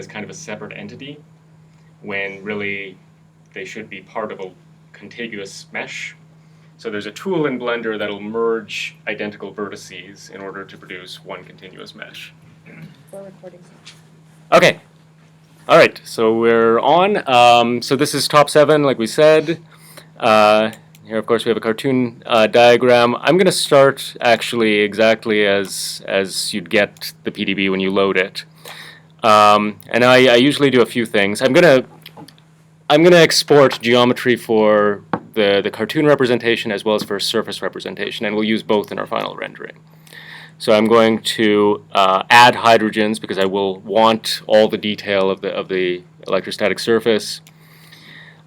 as kind of a separate entity when really they should be part of a contiguous mesh. So there's a tool in Blender that'll merge identical vertices in order to produce one continuous mesh. For recording. Okay. All right, so we're on. So this is top 7, like we said. Here, of course, we have a cartoon diagram. I'm going to start actually exactly as you'd get the PDB when you load it. And I usually do a few things. I'm going to export geometry for the cartoon representation as well as for surface representation, and we'll use both in our final rendering. So I'm going to add hydrogens because I will want all the detail of the electrostatic surface.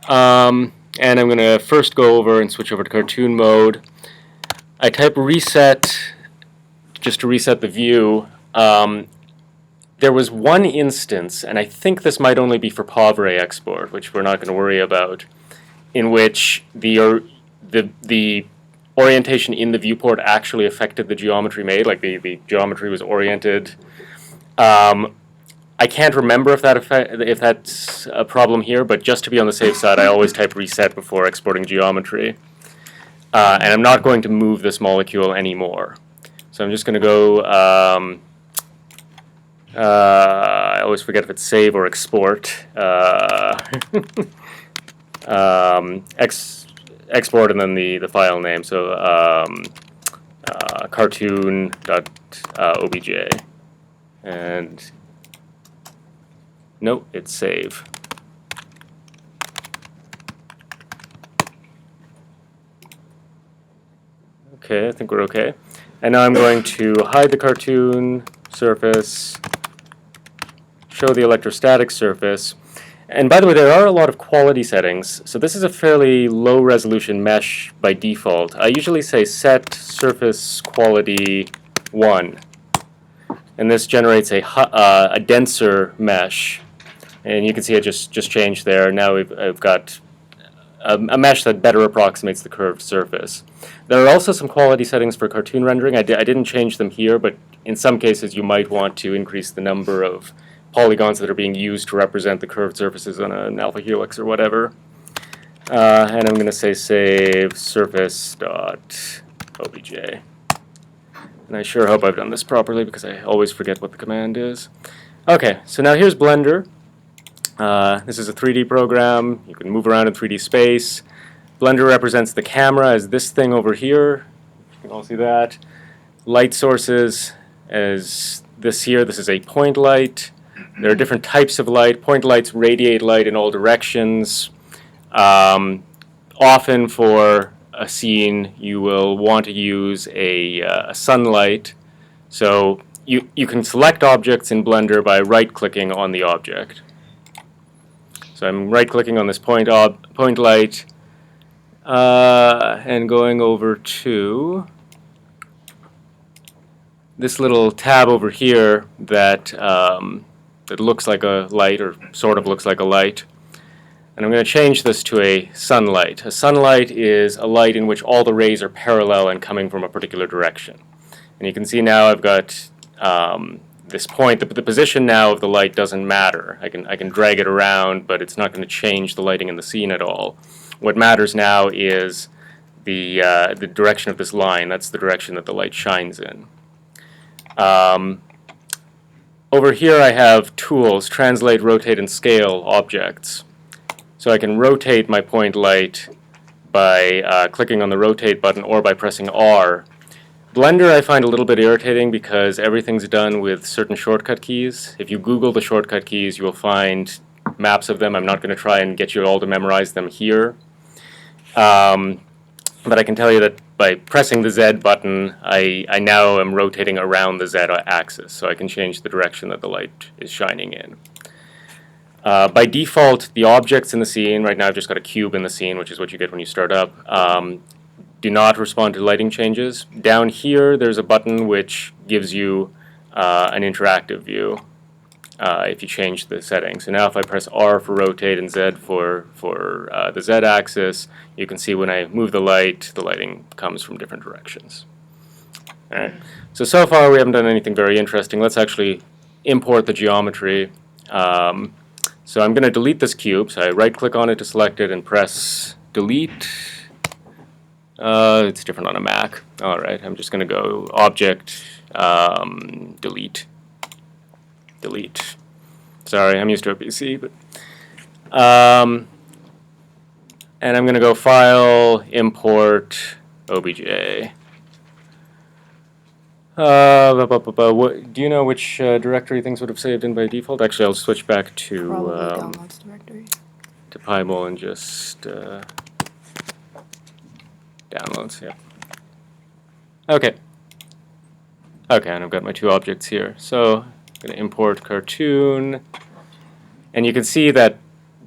And I'm going to first go over and switch over to cartoon mode. I type reset just to reset the view. There was one instance, and I think this might only be for Pavre export, which we're not going to worry about, in which the orientation in the viewport actually affected the geometry made, like the geometry was oriented. I can't remember if that's a problem here, but just to be on the safe side, I always type reset before exporting geometry. And I'm not going to move this molecule anymore. So I'm just going to go, I always forget if it's save or export. Export and then the file name, so cartoon.obj. And nope, it's save. Okay, I think we're okay. And now I'm going to hide the cartoon surface, show the electrostatic surface. And by the way, there are a lot of quality settings. So this is a fairly low resolution mesh by default. I usually say set surface quality 1. And this generates a denser mesh. And you can see it just changed there. Now I've got a mesh that better approximates the curved surface. There are also some quality settings for cartoon rendering. I didn't change them here, but in some cases you might want to increase the number of polygons that are being used to represent the curved surfaces on an alpha helix or whatever. And I'm going to say save surface.obj. And I sure hope I've done this properly because I always forget what the command is. Okay, so now here's Blender. This is a 3D program. You can move around in 3D space. Blender represents the camera as this thing over here. You can all see that. Light sources as this here. This is a point light. There are different types of light. Point lights radiate light in all directions. Often for a scene, you will want to use a sunlight. So you can select objects in Blender by right-clicking on the object. So I'm right-clicking on this point light and going over to this little tab over here that that looks like a light, or sort of looks like a light. And I'm going to change this to a sunlight. A sunlight is a light in which all the rays are parallel and coming from a particular direction. And you can see now I've got this point. The position now of the light doesn't matter. I can drag it around, but it's not going to change the lighting in the scene at all. What matters now is the direction of this line. That's the direction that the light shines in. Over here I have tools, translate, rotate, and scale objects. So I can rotate my point light by clicking on the rotate button or by pressing R. Blender I find a little bit irritating because everything's done with certain shortcut keys. If you Google the shortcut keys, you will find maps of them. I'm not going to try and get you all to memorize them here. But I can tell you that by pressing the Z button, I now am rotating around the Z axis, so I can change the direction that the light is shining in. By default, the objects in the scene, right now I've just got a cube in the scene, which is what you get when you start up, do not respond to lighting changes. Down here, there's a button which gives you an interactive view if you change the settings. So now if I press R for rotate and Z for the Z axis, you can see when I move the lighting comes from different directions. All right. So far we haven't done anything very interesting. Let's actually import the geometry. So I'm going to delete this cube. So I right-click on it to select it and press delete. It's different on a Mac. All right, I'm just going to go Object, delete, delete. Sorry, I'm used to a PC, but and I'm going to go File, Import, OBJ. Do you know which directory things would have saved in by default? Actually, I'll switch back to downloads directory. To PyMol and just downloads. Yeah. Okay. Okay, and I've got my two objects here. So I'm going to import cartoon, and you can see that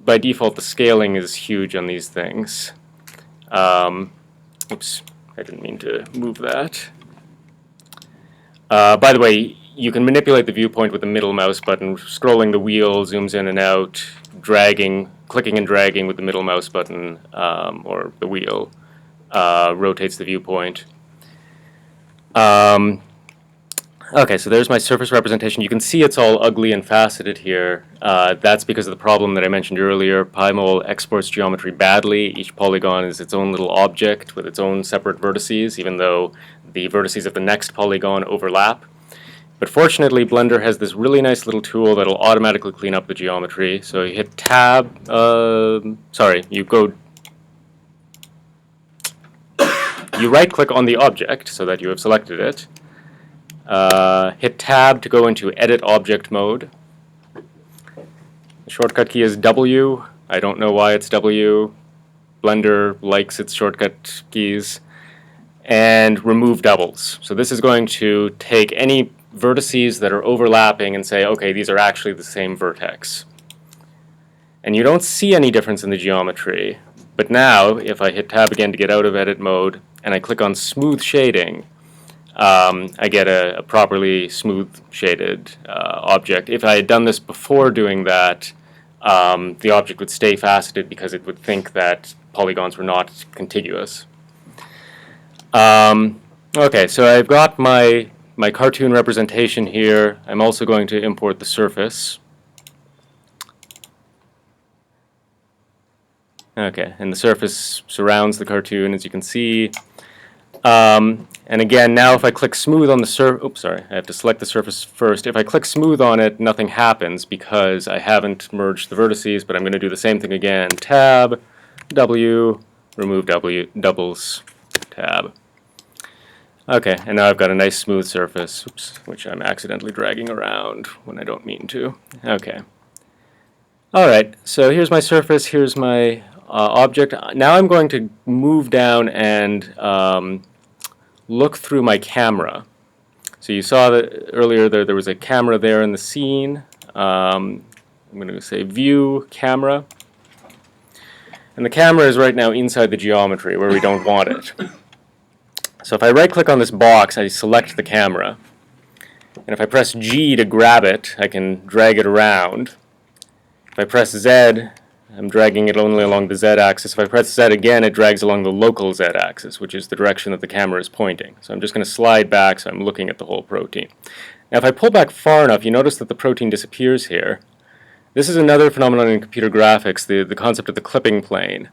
by default the scaling is huge on these things. Oops, I didn't mean to move that. By the way, you can manipulate the viewpoint with the middle mouse button. Scrolling the wheel zooms in and out, clicking and dragging with the middle mouse button or the wheel rotates the viewpoint. Okay, so there's my surface representation. You can see it's all ugly and faceted here. That's because of the problem that I mentioned earlier. PyMol exports geometry badly. Each polygon is its own little object with its own separate vertices, even though the vertices of the next polygon overlap. But fortunately, Blender has this really nice little tool that'll automatically clean up the geometry. So you hit Tab, you right-click on the object so that you have selected it. Hit Tab to go into Edit Object mode. The shortcut key is W. I don't know why it's W. Blender likes its shortcut keys. And remove doubles. So this is going to take any vertices that are overlapping and say, okay, these are actually the same vertex. And you don't see any difference in the geometry. But now, if I hit Tab again to get out of Edit mode, and I click on Smooth Shading, I get a properly smooth shaded object. If I had done this before doing that, the object would stay faceted because it would think that polygons were not contiguous. Okay, so I've got my cartoon representation here. I'm also going to import the surface. Okay, and the surface surrounds the cartoon, as you can see. And again, now if I click smooth on the surface, oops, sorry, I have to select the surface first. If I click smooth on it, nothing happens because I haven't merged the vertices, but I'm going to do the same thing again. Tab, W, remove doubles, Tab. Okay, and now I've got a nice smooth surface, oops, which I'm accidentally dragging around when I don't mean to. Okay. Alright, so here's my surface, here's my object. Now I'm going to move down and look through my camera. So you saw that earlier there was a camera there in the scene. I'm going to say View, Camera. And the camera is right now inside the geometry where we don't want it. So if I right-click on this box, I select the camera. And if I press G to grab it, I can drag it around. If I press Z, I'm dragging it only along the Z-axis. If I press Z again, it drags along the local Z-axis, which is the direction that the camera is pointing. So I'm just going to slide back so I'm looking at the whole protein. Now if I pull back far enough, you notice that the protein disappears here. This is another phenomenon in computer graphics, the concept of the clipping plane.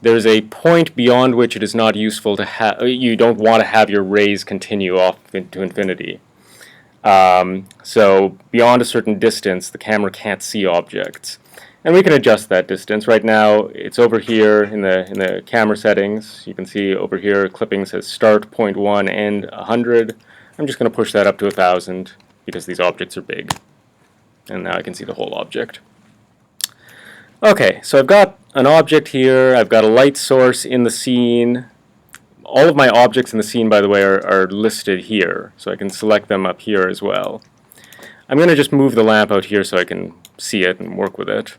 There's a point beyond which it is not useful to have, you don't want to have your rays continue off to infinity. So beyond a certain distance, the camera can't see objects. And we can adjust that distance. Right now, it's over here in the camera settings. You can see over here, clipping says start 0.1, end 100. I'm just going to push that up to 1,000 because these objects are big. And now I can see the whole object. Okay, so I've got an object here. I've got a light source in the scene. All of my objects in the scene, by the way, are listed here. So I can select them up here as well. I'm going to just move the lamp out here so I can see it and work with it.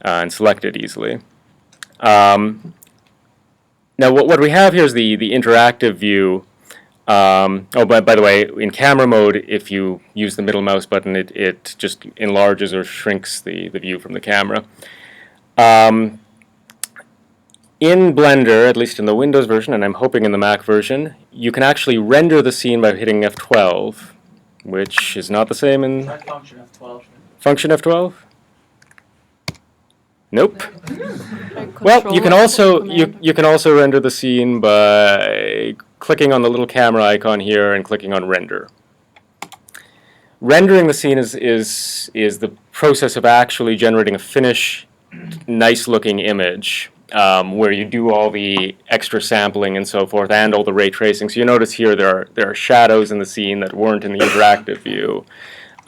And select it easily. Now what we have here is the interactive view. By the way, in camera mode, if you use the middle mouse button, it just enlarges or shrinks the view from the camera. In Blender, at least in the Windows version, and I'm hoping in the Mac version, you can actually render the scene by hitting F12, which is not the same in... Function F12. Function F12? Nope. Like Well, you can also command. you can also render the scene by clicking on the little camera icon here and clicking on render. Rendering the scene is the process of actually generating a finished, nice-looking image where you do all the extra sampling and so forth, and all the ray tracing. So you notice here there are shadows in the scene that weren't in the interactive view.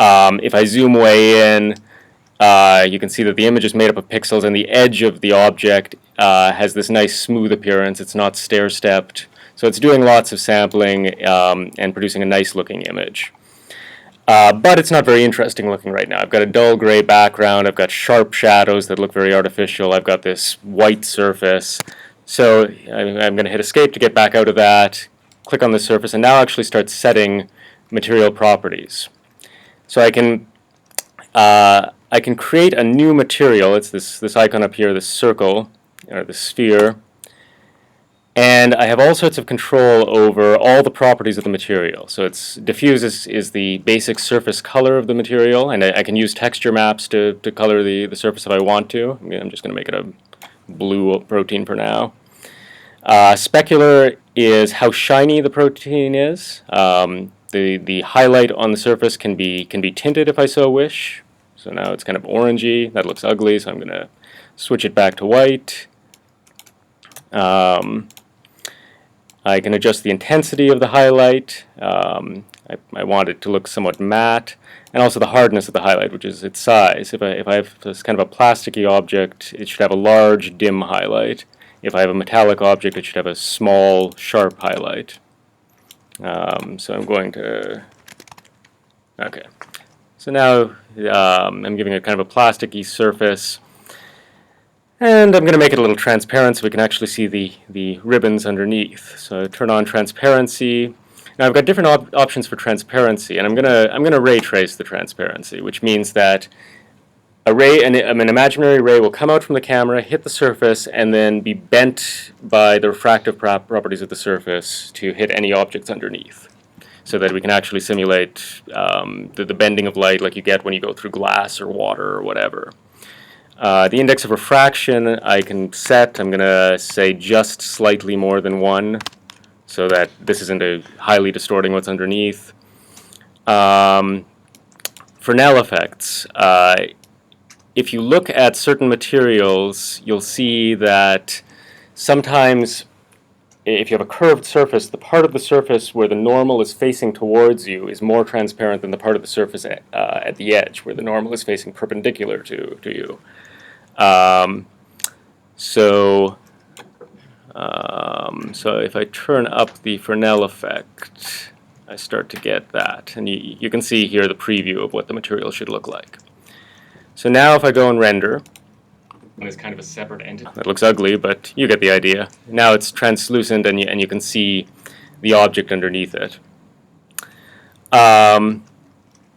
If I zoom way in, you can see that the image is made up of pixels, and the edge of the object has this nice smooth appearance. It's not stair-stepped. So it's doing lots of sampling and producing a nice-looking image. But it's not very interesting looking right now. I've got a dull gray background. I've got sharp shadows that look very artificial. I've got this white surface. So I'm going to hit escape to get back out of that, click on the surface, and now actually start setting material properties. So I can create a new material. It's this icon up here, this circle, or the sphere. And I have all sorts of control over all the properties of the material. So it's diffuse is the basic surface color of the material, and I can use texture maps to color the surface if I want to. I'm just going to make it a blue protein for now. Specular is how shiny the protein is. The highlight on the surface can be tinted if I so wish. So now it's kind of orangey. That looks ugly, so I'm going to switch it back to white. I can adjust the intensity of the highlight. I want it to look somewhat matte, and also the hardness of the highlight, which is its size. If I have this kind of a plasticky object, it should have a large, dim highlight. If I have a metallic object, it should have a small, sharp highlight. So I'm going to... Okay. So now I'm giving it kind of a plasticky surface. And I'm going to make it a little transparent so we can actually see the ribbons underneath. So I turn on transparency. Now I've got different options for transparency, and I'm going to ray trace the transparency, which means that an imaginary ray will come out from the camera, hit the surface, and then be bent by the refractive properties of the surface to hit any objects underneath, so that we can actually simulate the bending of light like you get when you go through glass or water or whatever. The index of refraction I can set. I'm going to say just slightly more than 1, so that this isn't highly distorting what's underneath. Fresnel effects. If you look at certain materials, you'll see that sometimes if you have a curved surface, the part of the surface where the normal is facing towards you is more transparent than the part of the surface at the edge, where the normal is facing perpendicular to you. So if I turn up the Fresnel effect, I start to get that. And you can see here the preview of what the material should look like. So now if I go and render, it's kind of a separate entity. That looks ugly, but you get the idea. Now it's translucent, and you can see the object underneath it. Yeah,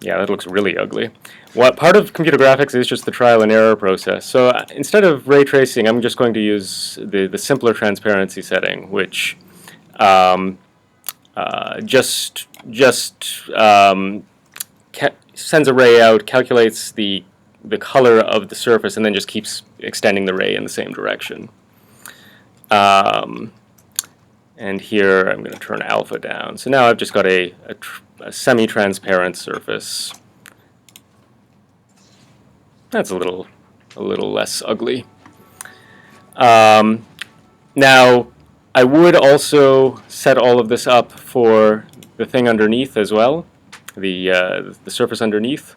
that looks really ugly. Part of computer graphics is just the trial and error process. So instead of ray tracing, I'm just going to use the simpler transparency setting, which sends a ray out, calculates the color of the surface, and then just keeps extending the ray in the same direction. And here I'm going to turn alpha down. So now I've just got a semi-transparent surface. That's a little less ugly. Now, I would also set all of this up for the thing underneath as well, the surface underneath.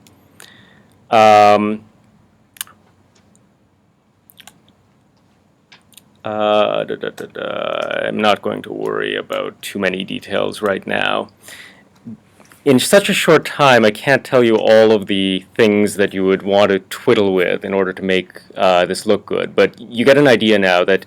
I'm not going to worry about too many details right now. In such a short time, I can't tell you all of the things that you would want to twiddle with in order to make this look good, but you get an idea now that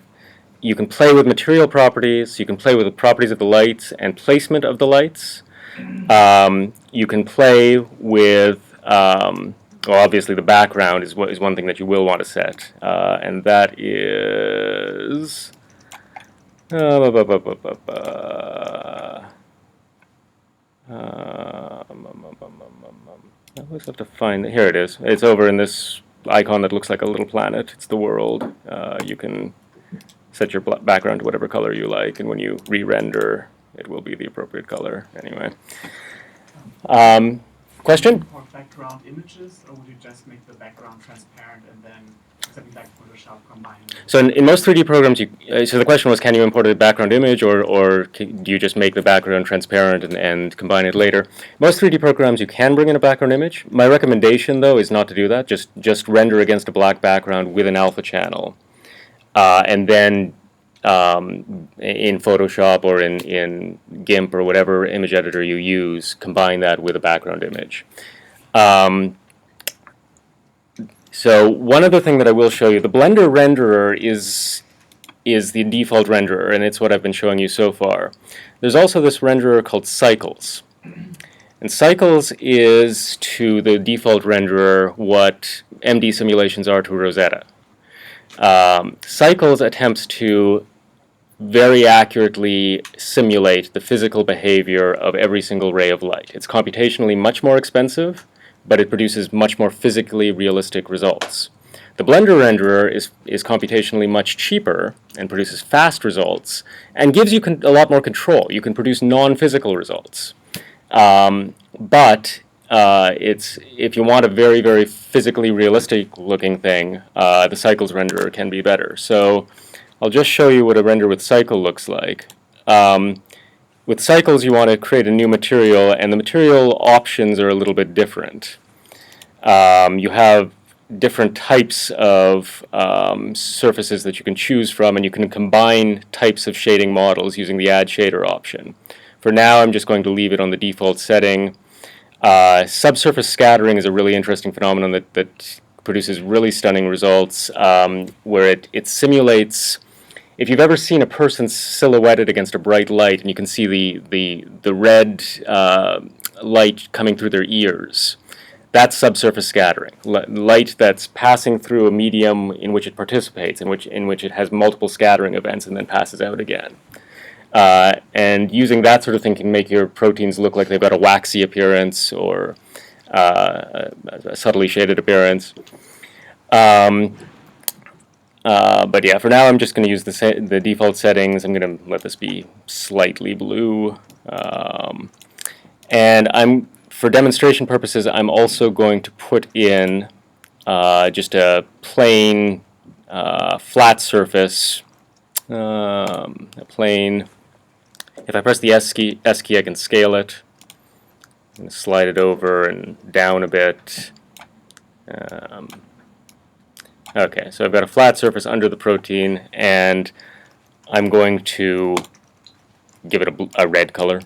you can play with material properties, you can play with the properties of the lights and placement of the lights. You can play with, well, obviously the background is one thing that you will want to set, and that is... I always have to find it. Here it is. It's over in this icon that looks like a little planet. It's the world. You can set your background to whatever color you like, and when you re-render, it will be the appropriate color. Anyway. Question? For background images, or would you just make the background transparent and then something like Photoshop combine? So in most 3D programs, so the question was, can you import a background image, or do you just make the background transparent and combine it later? Most 3D programs, you can bring in a background image. My recommendation, though, is not to do that. Just render against a black background with an alpha channel. And then in Photoshop or in GIMP or whatever image editor you use, combine that with a background image. So one other thing that I will show you, the Blender renderer is the default renderer, and it's what I've been showing you so far. There's also this renderer called Cycles. And Cycles is to the default renderer what MD simulations are to Rosetta. Cycles attempts to very accurately simulate the physical behavior of every single ray of light. It's computationally much more expensive, but it produces much more physically realistic results. The Blender renderer is computationally much cheaper and produces fast results and gives you a lot more control. You can produce non-physical results. But if you want a very, very physically realistic looking thing, the Cycles renderer can be better. So I'll just show you what a render with Cycle looks like. With Cycles, you want to create a new material, and the material options are a little bit different. You have different types of surfaces that you can choose from, and you can combine types of shading models using the Add Shader option. For now, I'm just going to leave it on the default setting. Subsurface scattering is a really interesting phenomenon that produces really stunning results, where it simulates. If you've ever seen a person silhouetted against a bright light, and you can see the red light coming through their ears, that's subsurface scattering. Light that's passing through a medium in which it participates, in which it has multiple scattering events and then passes out again. And using that sort of thing can make your proteins look like they've got a waxy appearance or a subtly shaded appearance. But yeah, for now I'm just going to use the default settings. I'm going to let this be slightly blue. And for demonstration purposes, I'm also going to put in just a plain flat surface, a plain. If I press the S key, I can scale it. I'm going to slide it over and down a bit. Okay, so I've got a flat surface under the protein, and I'm going to give it a red color.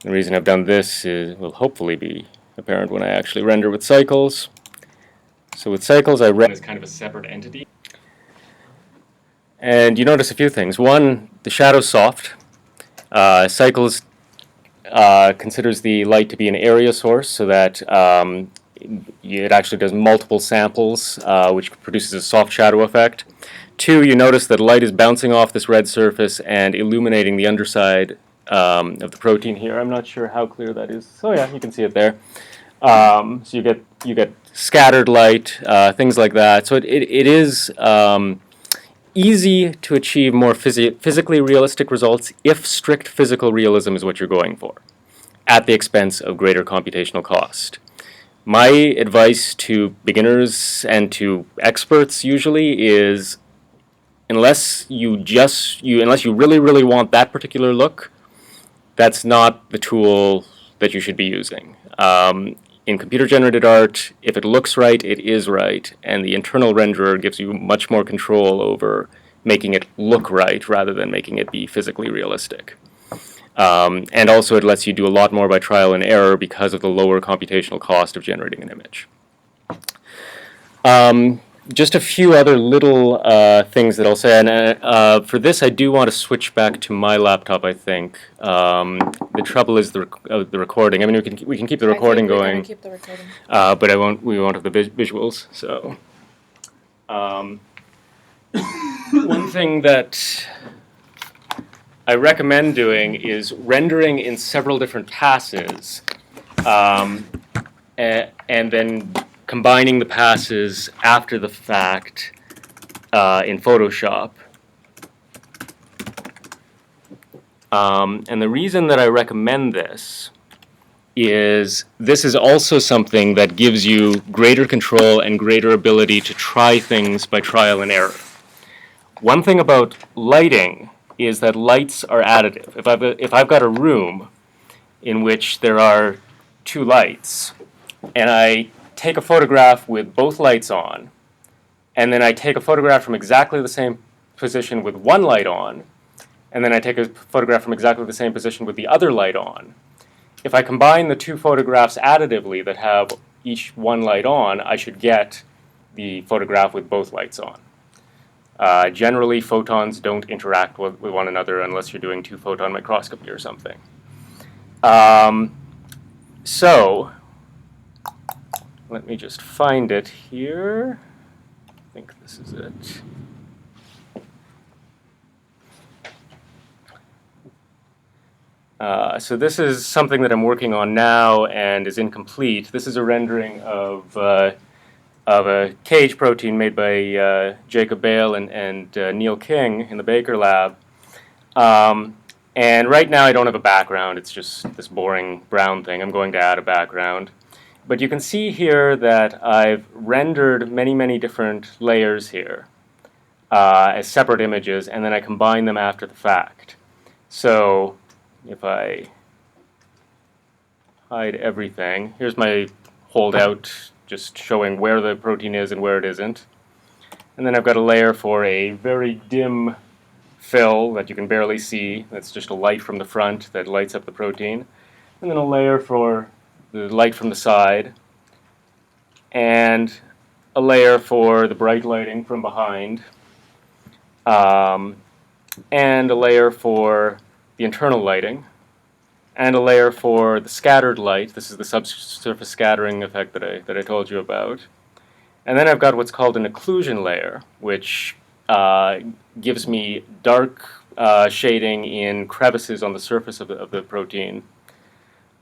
The reason I've done this will hopefully be apparent when I actually render with Cycles. So with Cycles, I render as kind of a separate entity. And you notice a few things. One, the shadow's soft. Cycles considers the light to be an area source, so that it actually does multiple samples, which produces a soft shadow effect. Two, you notice that light is bouncing off this red surface and illuminating the underside of the protein here. I'm not sure how clear that is. So yeah, you can see it there. So you get scattered light, things like that. So it is easy to achieve more physically realistic results if strict physical realism is what you're going for, at the expense of greater computational cost. My advice to beginners and to experts usually is, unless you really, really want that particular look, that's not the tool that you should be using. In computer-generated art, if it looks right, it is right, and the internal renderer gives you much more control over making it look right rather than making it be physically realistic. And also it lets you do a lot more by trial and error because of the lower computational cost of generating an image. Just a few other little things that I'll say, and for this I do want to switch back to my laptop, I think. The trouble is the recording. I mean, we can keep the recording going, keep the recording. But we won't have the visuals, so. One thing that I recommend doing is rendering in several different passes and then combining the passes after the fact in Photoshop. And the reason that I recommend this is also something that gives you greater control and greater ability to try things by trial and error. One thing about lighting is that lights are additive. If I've got a room in which there are two lights, and I take a photograph with both lights on, and then I take a photograph from exactly the same position with one light on, and then I take a photograph from exactly the same position with the other light on. If I combine the two photographs additively that have each one light on, I should get the photograph with both lights on. Generally, photons don't interact with one another unless you're doing two-photon microscopy or something. So, let me just find it here. I think this is it. So this is something that I'm working on now and is incomplete. This is a rendering of a cage protein made by Jacob Bale and Neil King in the Baker Lab. And right now I don't have a background. It's just this boring brown thing. I'm going to add a background. But you can see here that I've rendered many, many different layers here as separate images, and then I combine them after the fact. So if I hide everything, here's my holdout just showing where the protein is and where it isn't. And then I've got a layer for a very dim fill that you can barely see. That's just a light from the front that lights up the protein. And then a layer for the light from the side. And a layer for the bright lighting from behind. And a layer for the internal lighting, and a layer for the scattered light. This is the subsurface scattering effect that I told you about. And then I've got what's called an occlusion layer, which gives me dark shading in crevices on the surface of the protein.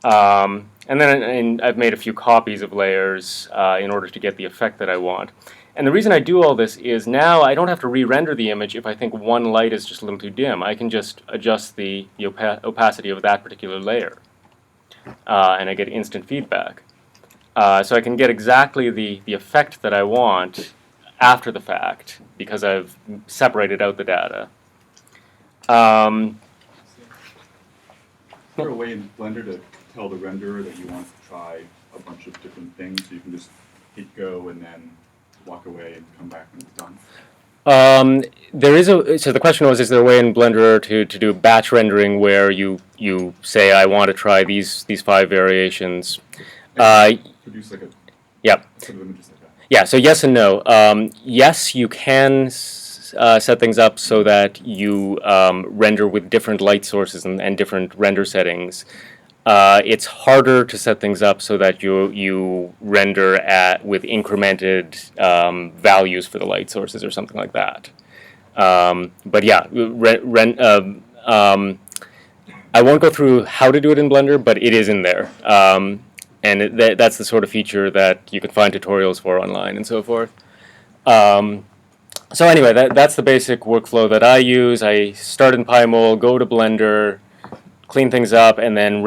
And then I've made a few copies of layers in order to get the effect that I want. And the reason I do all this is now I don't have to re-render the image if I think one light is just a little too dim. I can just adjust the opacity of that particular layer, and I get instant feedback. So I can get exactly the effect that I want after the fact because I've separated out the data. Is there a way in Blender to tell the renderer that you want to try a bunch of different things so you can just hit go and then walk away and come back when it's done? So the question was, is there a way in Blender to do batch rendering where you say, I want to try these 5 variations? Produce like a Yep. set of images like that. Yeah, so yes and no. Yes, you can set things up so that you render with different light sources and different render settings. It's harder to set things up so that you render with incremented values for the light sources or something like that. But yeah, I won't go through how to do it in Blender, but it is in there. And that's the sort of feature that you can find tutorials for online and so forth. So anyway, that's the basic workflow that I use. I start in PyMol, go to Blender, clean things up, and then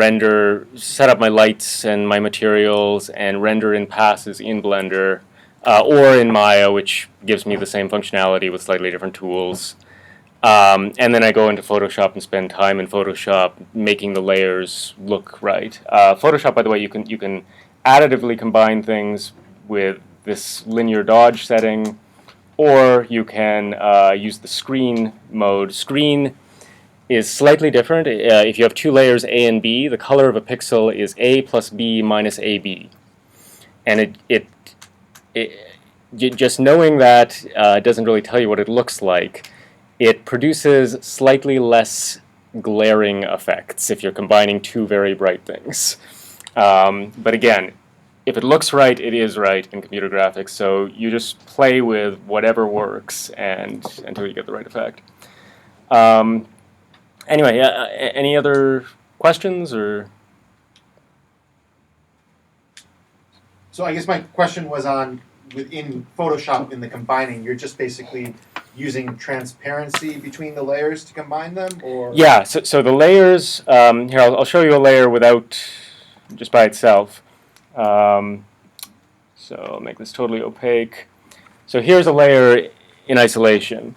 set up my lights and my materials, and render in passes in Blender, or in Maya, which gives me the same functionality with slightly different tools. And then I go into Photoshop and spend time in Photoshop making the layers look right. Photoshop, by the way, you can additively combine things with this linear dodge setting, or you can use the screen mode. Screen is slightly different. If you have 2 layers A and B, the color of a pixel is A plus B minus AB. And just knowing that doesn't really tell you what it looks like. It produces slightly less glaring effects if you're combining 2 very bright things. But again, if it looks right, it is right in computer graphics. So you just play with whatever works until you get the right effect. Anyway, any other questions or? So I guess my question was on within Photoshop in the combining, you're just basically using transparency between the layers to combine them, or Yeah, so the layers, here I'll show you a layer without, just by itself. So I'll make this totally opaque. So here's a layer in isolation.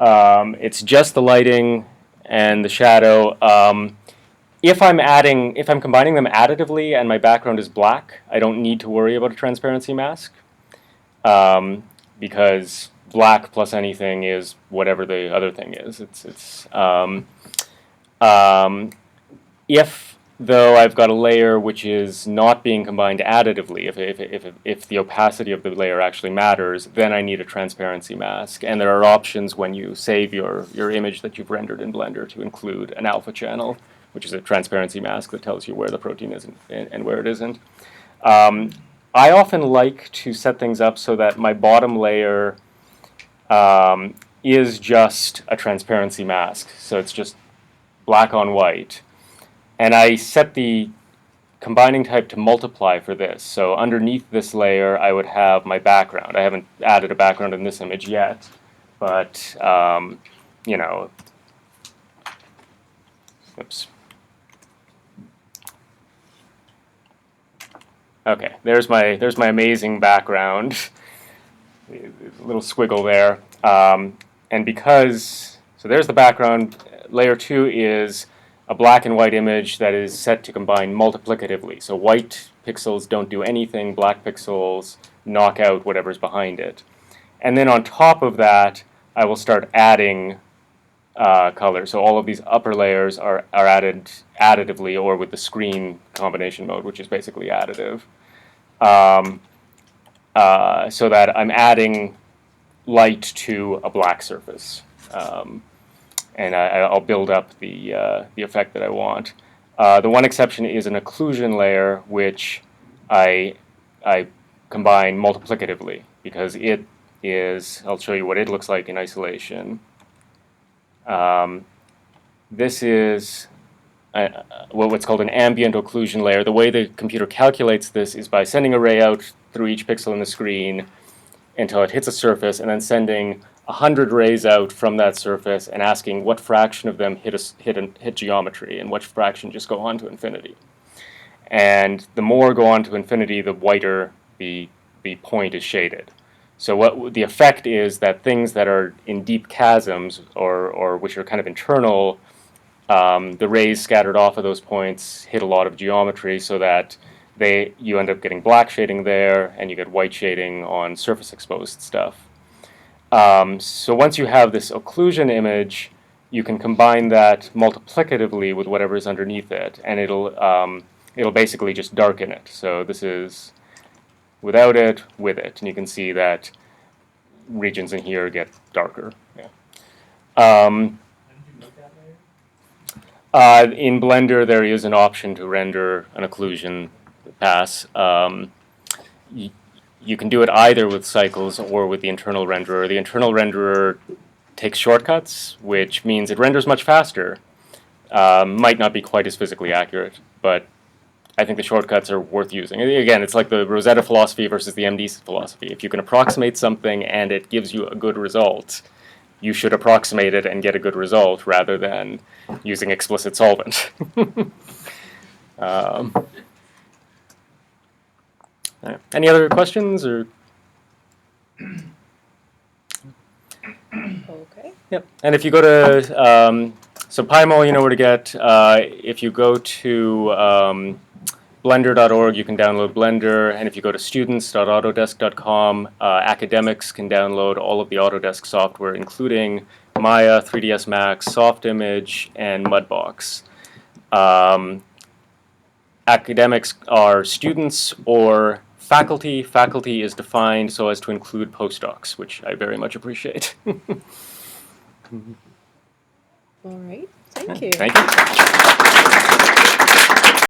It's just the lighting and the shadow. If I'm combining them additively and my background is black, I don't need to worry about a transparency mask, because black plus anything is whatever the other thing is. If though I've got a layer which is not being combined additively, if the opacity of the layer actually matters, then I need a transparency mask. And there are options when you save your image that you've rendered in Blender to include an alpha channel, which is a transparency mask that tells you where the protein is and where it isn't. I often like to set things up so that my bottom layer is just a transparency mask. So it's just black on white. And I set the combining type to multiply for this. So underneath this layer, I would have my background. I haven't added a background in this image yet, but you know, oops. Okay, there's my amazing background. A little squiggle there, and because so there's the background. Layer 2 is a black and white image that is set to combine multiplicatively. So white pixels don't do anything, black pixels knock out whatever's behind it. And then on top of that, I will start adding color. So all of these upper layers are added additively or with the screen combination mode, which is basically additive. So that I'm adding light to a black surface. And I'll build up the effect that I want. The one exception is an occlusion layer, which I combine multiplicatively, because it is, I'll show you what it looks like in isolation. This is what's called an ambient occlusion layer. The way the computer calculates this is by sending a ray out through each pixel in the screen until it hits a surface, and then sending 100 rays out from that surface and asking what fraction of them hit geometry and what fraction just go on to infinity. And the more go on to infinity, the whiter the point is shaded. So what the effect is that things that are in deep chasms or which are kind of internal, the rays scattered off of those points hit a lot of geometry, so that you end up getting black shading there and you get white shading on surface exposed stuff. So once you have this occlusion image, you can combine that multiplicatively with whatever is underneath it, and it'll basically just darken it. So this is without it, with it, and you can see that regions in here get darker. Yeah. How did you make that layer? In Blender, there is an option to render an occlusion pass. You can do it either with cycles or with the internal renderer. The internal renderer takes shortcuts, which means it renders much faster. Might not be quite as physically accurate, but I think the shortcuts are worth using. Again, it's like the Rosetta philosophy versus the MD philosophy. If you can approximate something and it gives you a good result, you should approximate it and get a good result rather than using explicit solvent. Any other questions or? Okay. Yep. And if you go to so PyMol, you know where to get. If you go to blender.org, you can download Blender, and if you go to students.autodesk.com, academics can download all of the Autodesk software, including Maya, 3ds Max, Softimage, and Mudbox. Academics are students or faculty. Faculty is defined so as to include postdocs, which I very much appreciate. All right. Thank you. Thank you.